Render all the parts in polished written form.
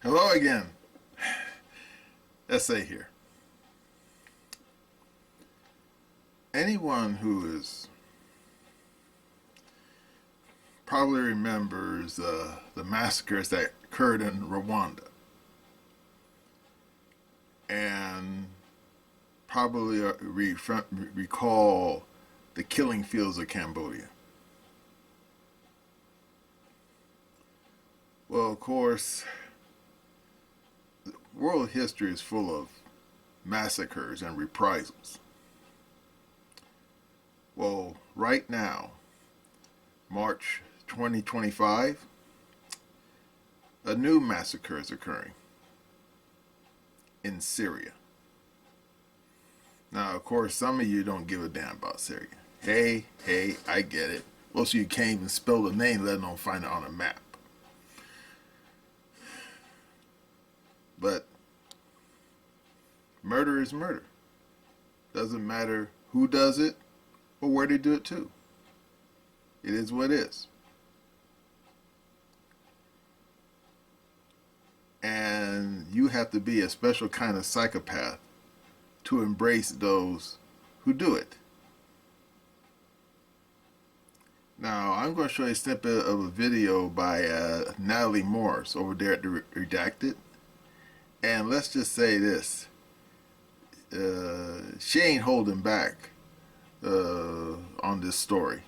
Hello again. Essay here. Anyone who is probably remembers the massacres that occurred in Rwanda and probably recall the killing fields of Cambodia. Well, of course, world history is full of massacres and reprisals. Well, right now, March 2025, a new massacre is occurring in Syria. Now, of course, some of you don't give a damn about Syria. Hey, I get it. Most of you can't even spell the name, let alone find it on a map. But murder is murder. Doesn't matter who does it or where they do it to. It is what it is. And you have to be a special kind of psychopath to embrace those who do it. Now, I'm going to show you a snippet of a video by Natalie Morris over there at the Redacted. And let's just say this. She ain't holding back on this story.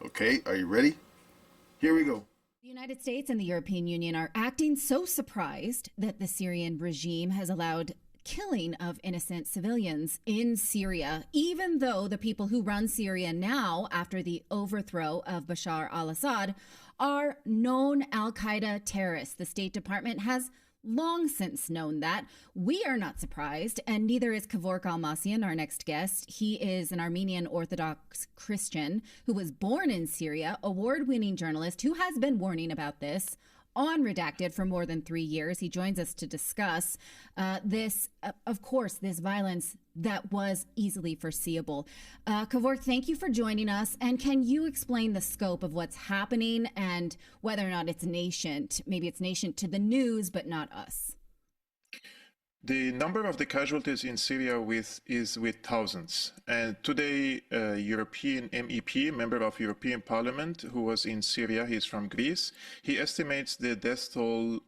Okay, are you ready? Here we go. The United States and the European Union are acting so surprised that the Syrian regime has allowed killing of innocent civilians in Syria, even though the people who run Syria now, after the overthrow of Bashar al-Assad, are known al-Qaeda terrorists. The State Department has long since known that. We are not surprised, and neither is Kevork Almassian, our next guest. He is an Armenian Orthodox Christian who was born in Syria, award-winning journalist who has been warning about this on Redacted for more than 3 years. He joins us to discuss this violence that was easily foreseeable. Kevork, thank you for joining us. And can you explain the scope of what's happening and whether or not it's nascent? Maybe it's nascent to the news, but not us. The number of the casualties in Syria is with thousands. And today, a European MEP, member of European Parliament, who was in Syria, he's from Greece, he estimates the death toll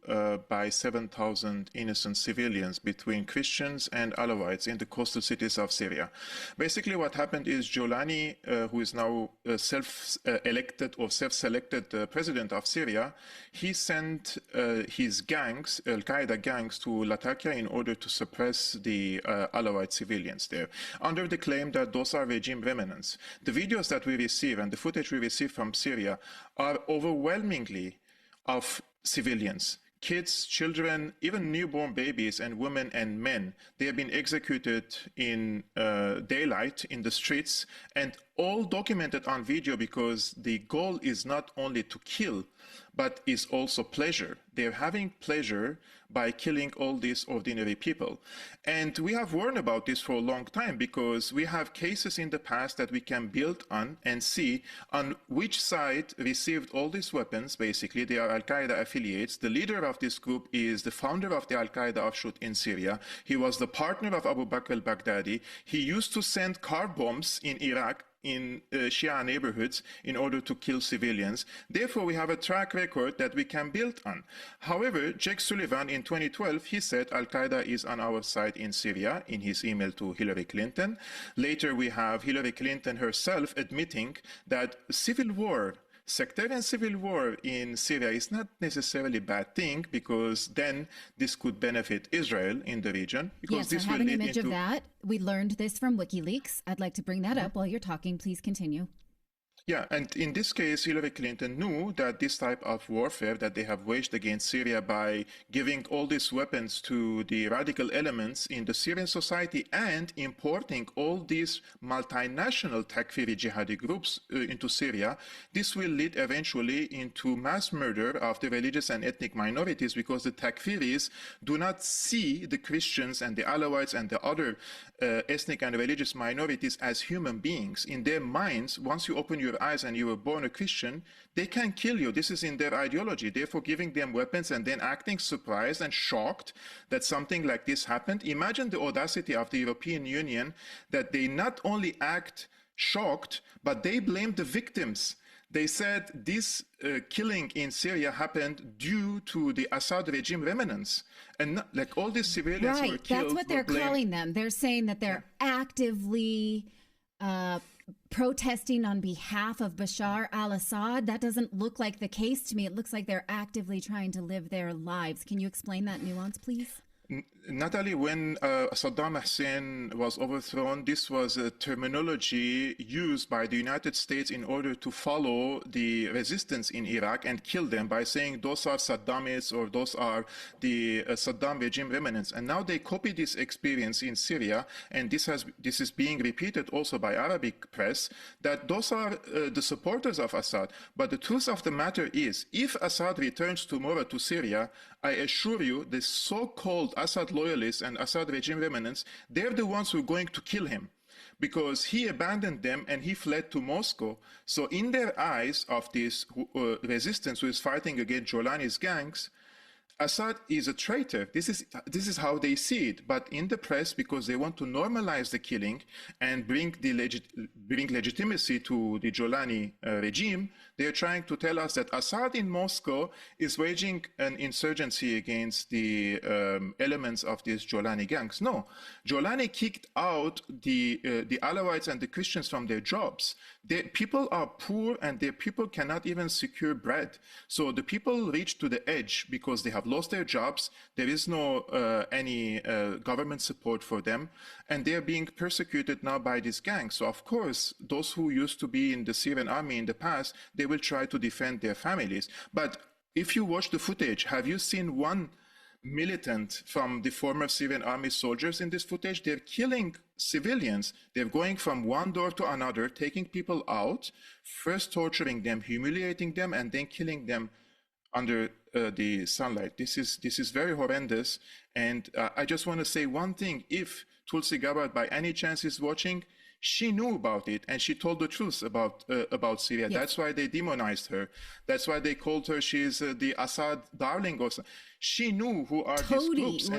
by 7,000 innocent civilians between Christians and Alawites in the coastal cities of Syria. Basically, what happened is Jolani, who is now self-elected or self-selected president of Syria, he sent his gangs, Al-Qaeda gangs, to Latakia in order to suppress the Alawite civilians there, under the claim that those are regime remnants. The videos that we receive and the footage we receive from Syria are overwhelmingly of civilians. Kids, children, even newborn babies and women and men, they have been executed in daylight in the streets, and all documented on video, because the goal is not only to kill, but is also pleasure. They're having pleasure by killing all these ordinary people. And we have warned about this for a long time, because we have cases in the past that we can build on and see on which side received all these weapons. Basically, they are Al-Qaeda affiliates. The leader of this group is the founder of the Al-Qaeda offshoot in Syria. He was the partner of Abu Bakr al-Baghdadi. He used to send car bombs in Iraq, in Shia neighborhoods, in order to kill civilians. Therefore, we have a track record that we can build on. However, Jake Sullivan in 2012, he said Al-Qaeda is on our side in Syria in his email to Hillary Clinton. Later, we have Hillary Clinton herself admitting that sectarian civil war in Syria is not necessarily a bad thing, because then this could benefit Israel in the region. Because yes, I have an image of that. We learned this from WikiLeaks. I'd like to bring that up while you're talking. Please continue. Yeah, and in this case, Hillary Clinton knew that this type of warfare that they have waged against Syria by giving all these weapons to the radical elements in the Syrian society and importing all these multinational Takfiri jihadi groups into Syria, this will lead eventually into mass murder of the religious and ethnic minorities, because the Takfiris do not see the Christians and the Alawites and the other ethnic and religious minorities as human beings. In their minds, once you open your your eyes and you were born a Christian, they can kill you. This is in their ideology. Therefore, giving them weapons and then acting surprised and shocked that something like this happened. Imagine the audacity of the European Union that they not only act shocked, but they blame the victims. They said this killing in Syria happened due to the Assad regime remnants. And not, like all these civilians who were Right. killed. That's what they're calling them. They're saying that they're actively protesting on behalf of Bashar al-Assad. That doesn't look like the case to me. It looks like they're actively trying to live their lives. Can you explain that nuance, please? Natalie, when Saddam Hussein was overthrown, this was a terminology used by the United States in order to follow the resistance in Iraq and kill them by saying those are Saddamists or those are the Saddam regime remnants. And now they copy this experience in Syria, and this is being repeated also by Arabic press, that those are the supporters of Assad. But the truth of the matter is, if Assad returns tomorrow to Syria, I assure you, the so-called Assad loyalists and Assad regime remnants, they're the ones who are going to kill him because he abandoned them and he fled to Moscow. So in their eyes of this resistance who is fighting against Jolani's gangs, Assad is a traitor. This is how they see it. But in the press, because they want to normalize the killing and bring legitimacy to the Jolani regime, they are trying to tell us that Assad in Moscow is waging an insurgency against the elements of these Jolani gangs. No, Jolani kicked out the Alawites and the Christians from their jobs. People are poor and their people cannot even secure bread. So the people reach to the edge because they have lost their jobs. There is no any government support for them, and they're being persecuted now by these gangs. So of course, those who used to be in the Syrian army in the past, they will try to defend their families. But if you watch the footage, have you seen one militant from the former Syrian army soldiers in this footage? They're killing civilians. They're going from one door to another, taking people out, first torturing them, humiliating them, and then killing them under the sunlight. This is very horrendous. And I just want to say one thing. If Tulsi Gabbard by any chance is watching, she knew about it and she told the truth about Syria. Yes. That's why they demonized her. That's why they called her, she's the Assad darling or something. She knew who are these groups.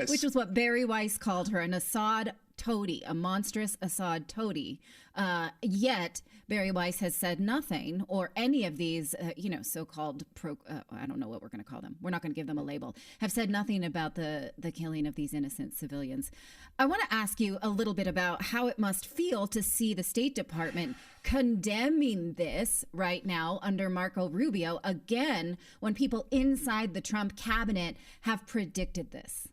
Which was what Barry Weiss called her, an Assad toady, a monstrous Assad toady. Yet Barry Weiss has said nothing, or any of these, so-called I don't know what we're going to call them. We're not going to give them a label. Have said nothing about the killing of these innocent civilians. I want to ask you a little bit about how it must feel to see the State Department condemning this right now under Marco Rubio again, when people inside the Trump cabinet have predicted this.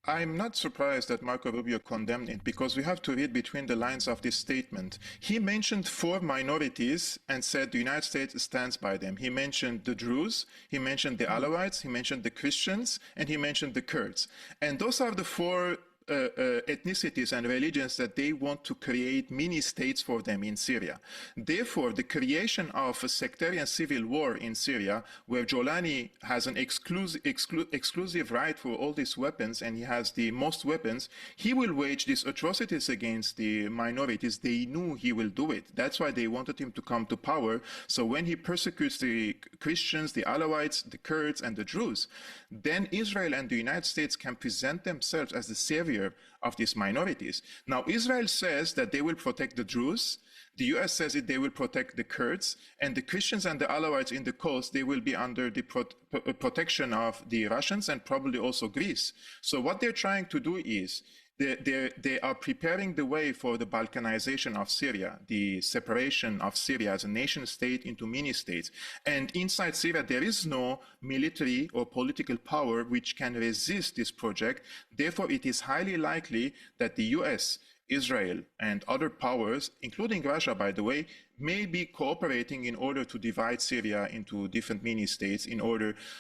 I'm not surprised that Marco Rubio condemned it, because we have to read between the lines of this statement. He mentioned 4 minorities and said the United States stands by them. He mentioned the Druze, he mentioned the Alawites, he mentioned the Christians, and he mentioned the Kurds. And those are the 4 ethnicities and religions that they want to create mini states for them in Syria. Therefore, the creation of a sectarian civil war in Syria, where Jolani has an exclusive right for all these weapons, and he has the most weapons, he will wage these atrocities against the minorities. They knew he will do it. That's why they wanted him to come to power. So when he persecutes the Christians, the Alawites, the Kurds, and the Druze, then Israel and the United States can present themselves as the savior of these minorities. Now, Israel says that they will protect the Druze. The US says that they will protect the Kurds, and the Christians and the Alawites in the coast, they will be under the protection of the Russians and probably also Greece. So what they're trying to do is they are preparing the way for the Balkanization of Syria, the separation of Syria as a nation state into mini states. And inside Syria, there is no military or political power which can resist this project. Therefore, it is highly likely that the US, Israel, and other powers, including Russia, by the way, may be cooperating in order to divide Syria into different mini states.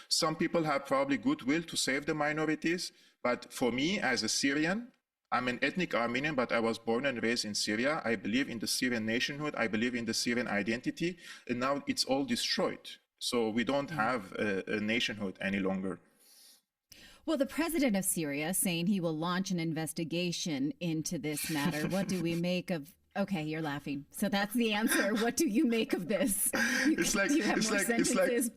Some people have probably goodwill to save the minorities, but for me as a Syrian, I'm an ethnic Armenian, but I was born and raised in Syria. I believe in the Syrian nationhood. I believe in the Syrian identity. And now it's all destroyed. So we don't have a nationhood any longer. Well, the president of Syria saying he will launch an investigation into this matter. What do we make of Okay, you're laughing. So that's the answer. What do you make of this? It's like Do you have it's more like sentences?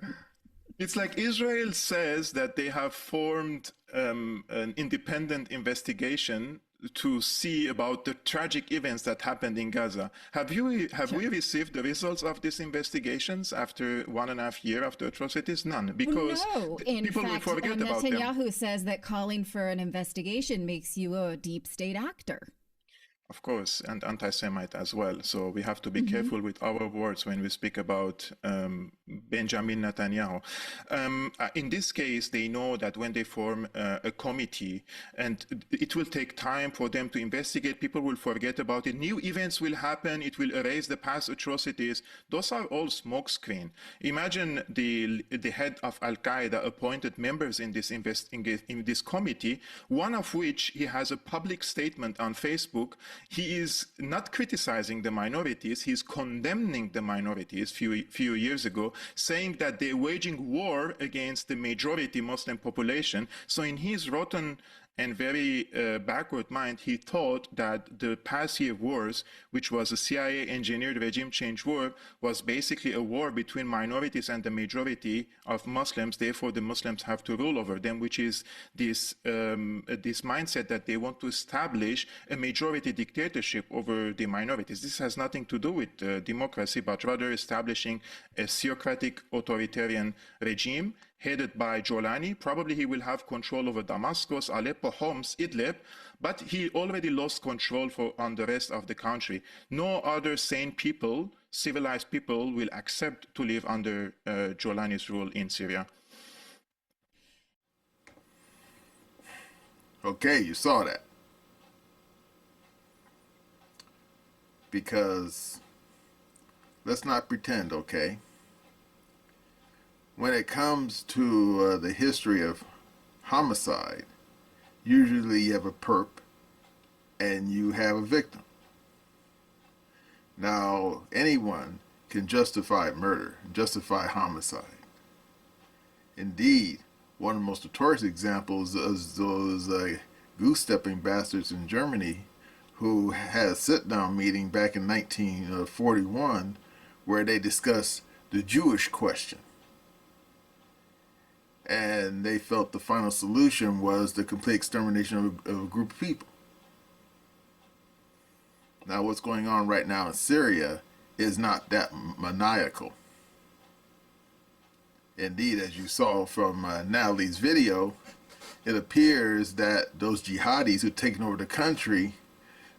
it's like Israel says that they have formed an independent investigation to see about the tragic events that happened in Gaza. Have Sure. we received the results of these investigations after 1.5 years after atrocities? None, Well, because no. In people will fact, forget about them. Netanyahu says that calling for an investigation makes you a deep state actor. Of course, and anti-Semite as well. So we have to be Hmm. careful with our words when we speak about Benjamin Netanyahu. In this case, they know that when they form a committee, and it will take time for them to investigate, people will forget about it. New events will happen. It will erase the past atrocities. Those are all smokescreen. Imagine the head of Al Qaeda appointed members in this committee, one of which he has a public statement on Facebook. He is not criticizing the minorities, he's condemning the minorities few years ago, saying that they're waging war against the majority Muslim population. So in his rotten and very backward mind, he thought that the past year wars, which was a CIA engineered regime change war, was basically a war between minorities and the majority of Muslims. Therefore, the Muslims have to rule over them, which is this mindset that they want to establish a majority dictatorship over the minorities. This has nothing to do with democracy, but rather establishing a theocratic authoritarian regime headed by Jolani. Probably he will have control over Damascus, Aleppo, Homs, Idlib, but he already lost control on the rest of the country. No other sane people, civilized people, will accept to live under Jolani's rule in Syria. Okay, you saw that. Because let's not pretend, okay? When it comes to the history of homicide, usually you have a perp and you have a victim. Now, anyone can justify murder, justify homicide. Indeed, one of the most notorious examples is those goose-stepping bastards in Germany who had a sit-down meeting back in 1941 where they discussed the Jewish question. And they felt the final solution was the complete extermination of a group of people. Now, what's going on right now in Syria is not that maniacal. Indeed, as you saw from Natalie's video, it appears that those jihadis who've taken over the country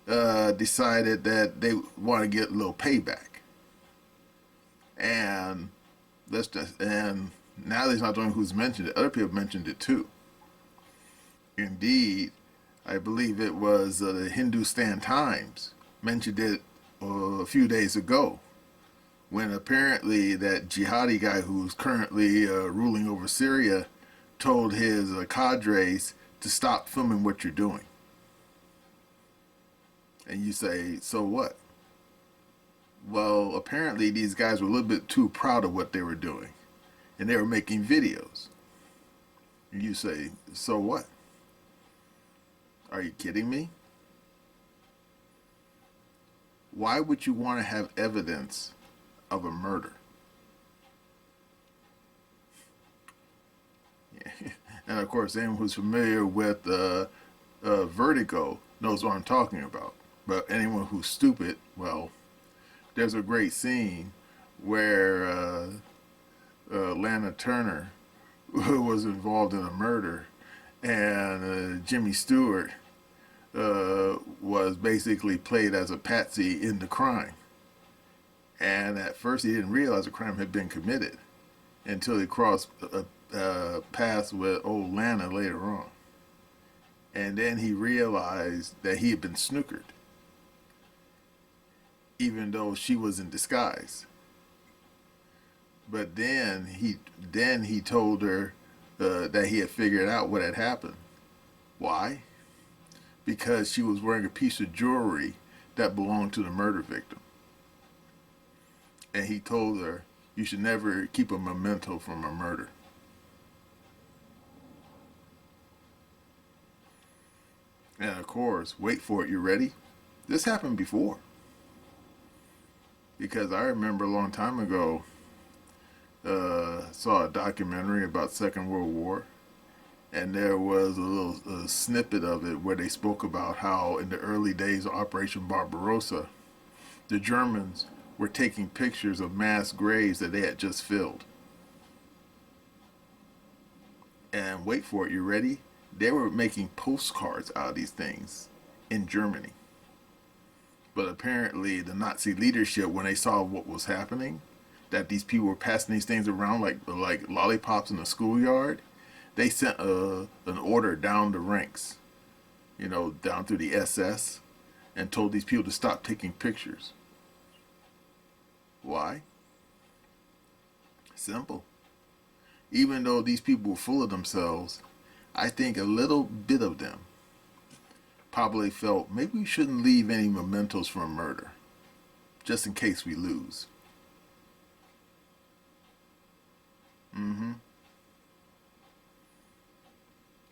decided that they want to get a little payback. And Natalie's not the one who's mentioned it. Other people mentioned it too. Indeed, I believe it was the Hindustan Times mentioned it a few days ago, when apparently that jihadi guy who's currently ruling over Syria told his cadres to stop filming what you're doing. And you say, so what? Well, apparently these guys were a little bit too proud of what they were doing, and they were making videos. And you say, so what? Are you kidding me? Why would you want to have evidence of a murder? Yeah. And of course, anyone who's familiar with Vertigo knows what I'm talking about. But anyone who's stupid, well, there's a great scene where Lana Turner was involved in a murder, and Jimmy Stewart was basically played as a patsy in the crime. And at first he didn't realize a crime had been committed until he crossed paths with old Lana later on. And then he realized that he had been snookered, even though she was in disguise. But then he told her that he had figured out what had happened. Why? Because she was wearing a piece of jewelry that belonged to the murder victim. And he told her, you should never keep a memento from a murder. And of course, wait for it, you ready? This happened before. because I remember a long time ago, saw a documentary about Second World War, and there was a little snippet of it where they spoke about how in the early days of Operation Barbarossa, the Germans were taking pictures of mass graves that they had just filled. And wait for it, you ready? They were making postcards out of these things in Germany. But apparently the Nazi leadership, when they saw what was happening, that these people were passing these things around like lollipops in a schoolyard, they sent an order down the ranks, down through the SS, and told these people to stop taking pictures. Why? Simple. Even though these people were full of themselves, I think a little bit of them probably felt maybe we shouldn't leave any mementos from murder, just in case we lose.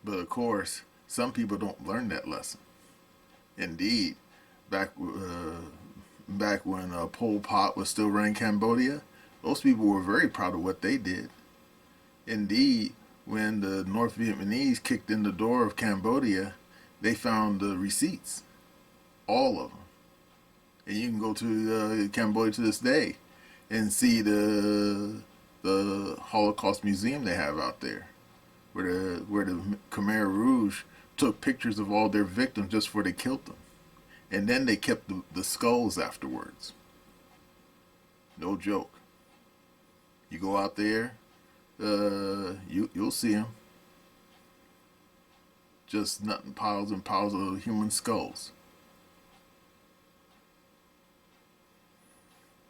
But of course, some people don't learn that lesson. Indeed, back when Pol Pot was still running Cambodia, those people were very proud of what they did. Indeed, when the North Vietnamese kicked in the door of Cambodia, they found the receipts, all of them. And you can go to Cambodia to this day and see the Holocaust Museum they have out there, where the Khmer Rouge took pictures of all their victims just before they killed them. And then they kept the skulls afterwards. No joke. You go out there, you'll see them. Just nothing, piles and piles of human skulls.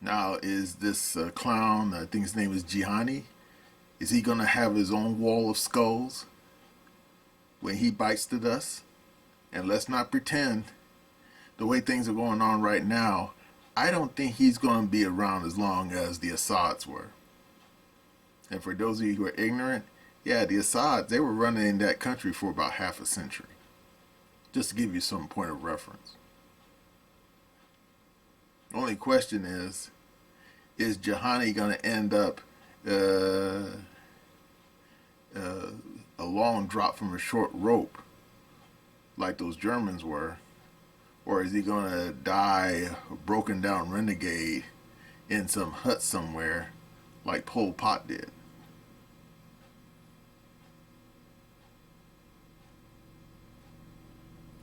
Now, is this clown, I think his name is Jihani, is he going to have his own wall of skulls when he bites the dust? And let's not pretend, the way things are going on right now, I don't think he's going to be around as long as the Assads were. And for those of you who are ignorant, yeah, the Assads, they were running in that country for about half a century. Just to give you some point of reference. The only question is Jihani going to end up a long drop from a short rope like those Germans were? Or is he going to die a broken down renegade in some hut somewhere like Pol Pot did?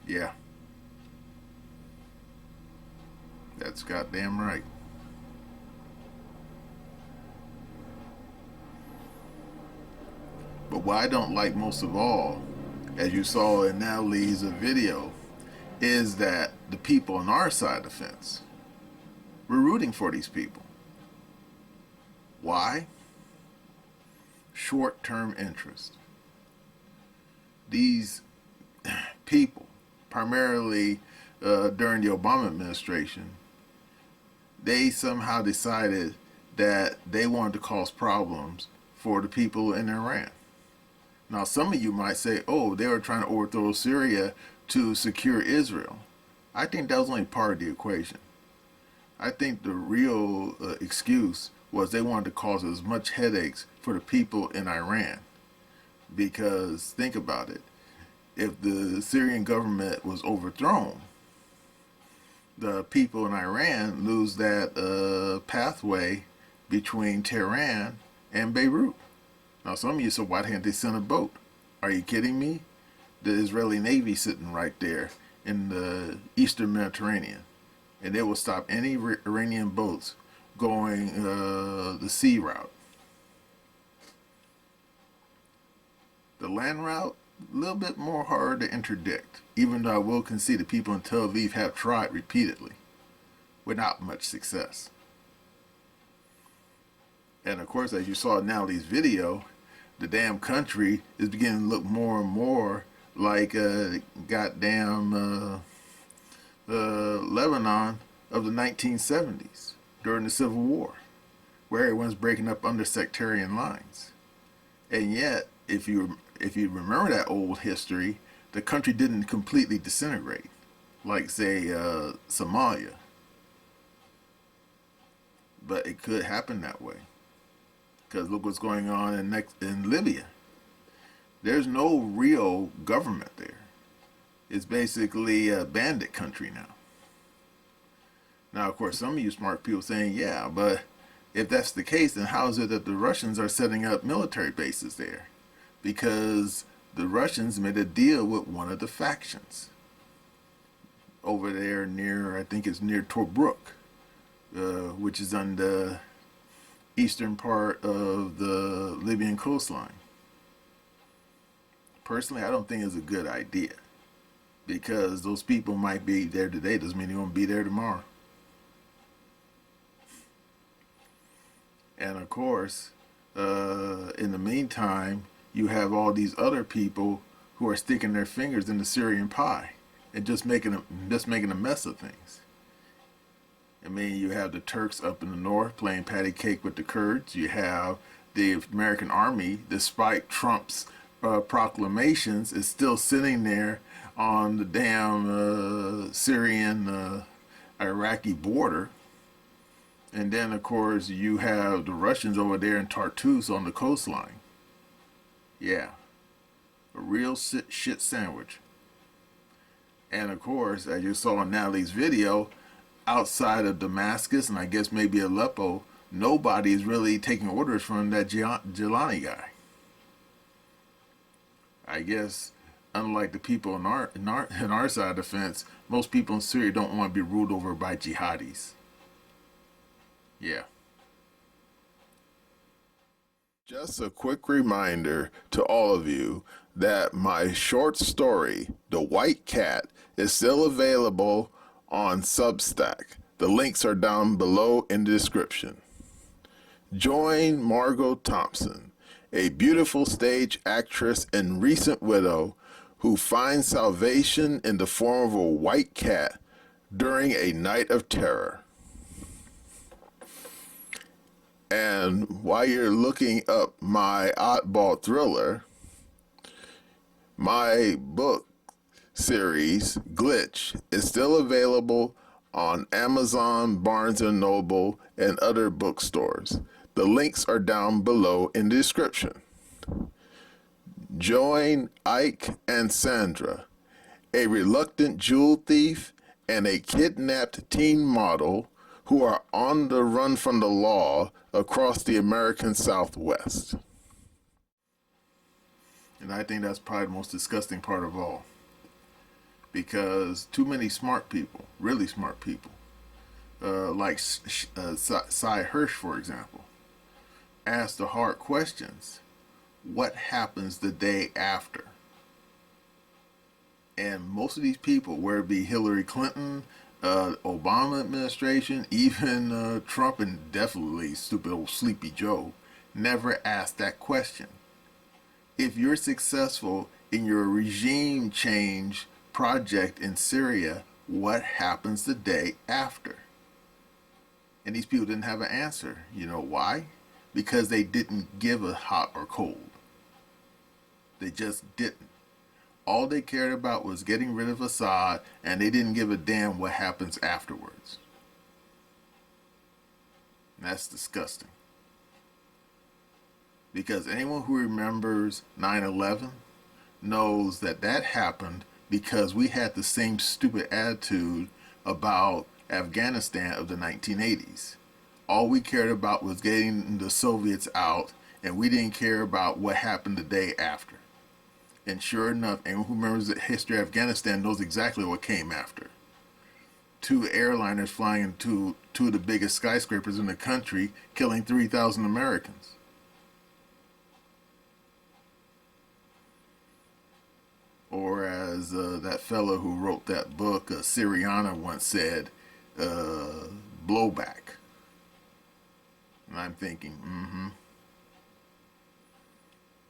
Yeah. That's goddamn right. But what I don't like most of all, as you saw in Natalie's video, is that the people on our side of the fence, we're rooting for these people. Why? Short-term interest. These people, primarily during the Obama administration, they somehow decided that they wanted to cause problems for the people in Iran. Now, some of you might say, oh, they were trying to overthrow Syria to secure Israel. I think that was only part of the equation. I think the real excuse was they wanted to cause as much headaches for the people in Iran. Because, think about it, if the Syrian government was overthrown, the people in Iran lose that pathway between Tehran and Beirut. Now, some of you said, why can't they send a boat? Are you kidding me? The Israeli Navy sitting right there in the Eastern Mediterranean, and they will stop any Iranian boats going the sea route. The land route, a little bit more hard to interdict, even though I will concede the people in Tel Aviv have tried repeatedly without much success. And of course, as you saw in Natalie's video, the damn country is beginning to look more and more like goddamn Lebanon of the 1970s during the Civil War, where everyone's breaking up under sectarian lines. And yet, if you remember that old history, the country didn't completely disintegrate, like say Somalia. but it could happen that way. Because look what's going on in Libya. There's no real government there. It's basically a bandit country now. Now, of course, some of you smart people saying, yeah, but if that's the case, then how is it that the Russians are setting up military bases there? Because the Russians made a deal with one of the factions over there near, I think it's near Tobruk, which is on the eastern part of the Libyan coastline. Personally, I don't think it's a good idea, because those people might be there today, doesn't mean they're going to be there tomorrow. And of course, in the meantime, you have all these other people who are sticking their fingers in the Syrian pie and just making a mess of things. I mean, you have the Turks up in the north playing patty cake with the Kurds. You have the American army, despite Trump's proclamations, is still sitting there on the damn Syrian Iraqi border. And then, of course, you have the Russians over there in Tartus on the coastline. Yeah, a real shit sandwich. And of course, as you saw in Natalie's video, outside of Damascus and I guess maybe Aleppo, nobody is really taking orders from that Jelani guy. I guess, unlike the people in our side of the fence, most people in Syria don't want to be ruled over by jihadis. Yeah. Just a quick reminder to all of you that my short story, The White Cat, is still available on Substack. The links are down below in the description. Join Margot Thompson, a beautiful stage actress and recent widow who finds salvation in the form of a white cat during a night of terror. And while you're looking up my oddball thriller, my book series, Glitch, is still available on Amazon, Barnes & Noble, and other bookstores. The links are down below in the description. Join Ike and Sandra, a reluctant jewel thief and a kidnapped teen model who are on the run from the law across the American Southwest. And I think that's probably the most disgusting part of all. Because too many smart people, really smart people, like Cy Hirsch, for example, ask the hard questions. What happens the day after? And most of these people, whether it be Hillary Clinton, Obama administration, even Trump, and definitely stupid old Sleepy Joe, never asked that question. If you're successful in your regime change project in Syria, what happens the day after? And these people didn't have an answer. You know why? Because they didn't give a hot or cold. They just didn't. All they cared about was getting rid of Assad, and they didn't give a damn what happens afterwards. And that's disgusting. Because anyone who remembers 9/11 knows that that happened because we had the same stupid attitude about Afghanistan of the 1980s. All we cared about was getting the Soviets out, and we didn't care about what happened the day after. And sure enough, anyone who remembers the history of Afghanistan knows exactly what came after. 2 airliners flying into 2 of the biggest skyscrapers in the country, killing 3,000 Americans. Or as that fellow who wrote that book, Syrian, once said, blowback. And I'm thinking,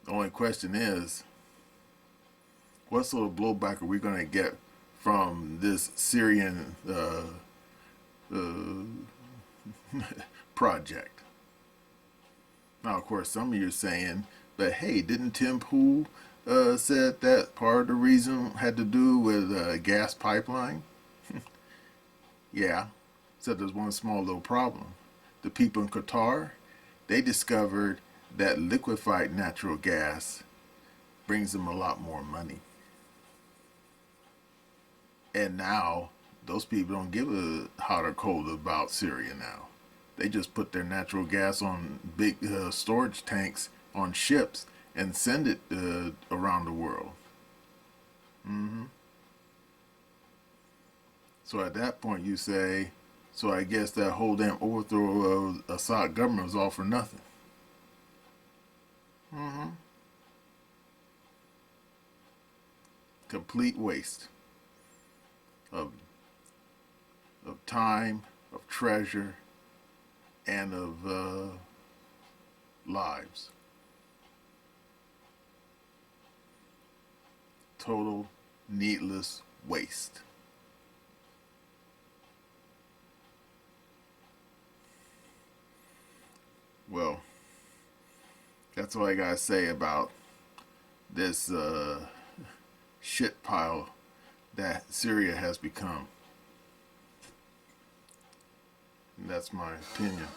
The only question is, what sort of blowback are we going to get from this Syrian project? Now, of course, some of you are saying, but hey, didn't Tim Pool said that part of the reason had to do with gas pipeline? Yeah, said there's one small little problem. the people in Qatar, they discovered that liquefied natural gas brings them a lot more money. And now those people don't give a hot or cold about Syria now. They just put their natural gas on big storage tanks on ships and send it around the world. So at that point you say, so I guess that whole damn overthrow of Assad government was all for nothing. Complete waste of time, of treasure, and of lives. Total needless waste. Well, that's all I gotta say about this shit pile that Syria has become. And that's my opinion.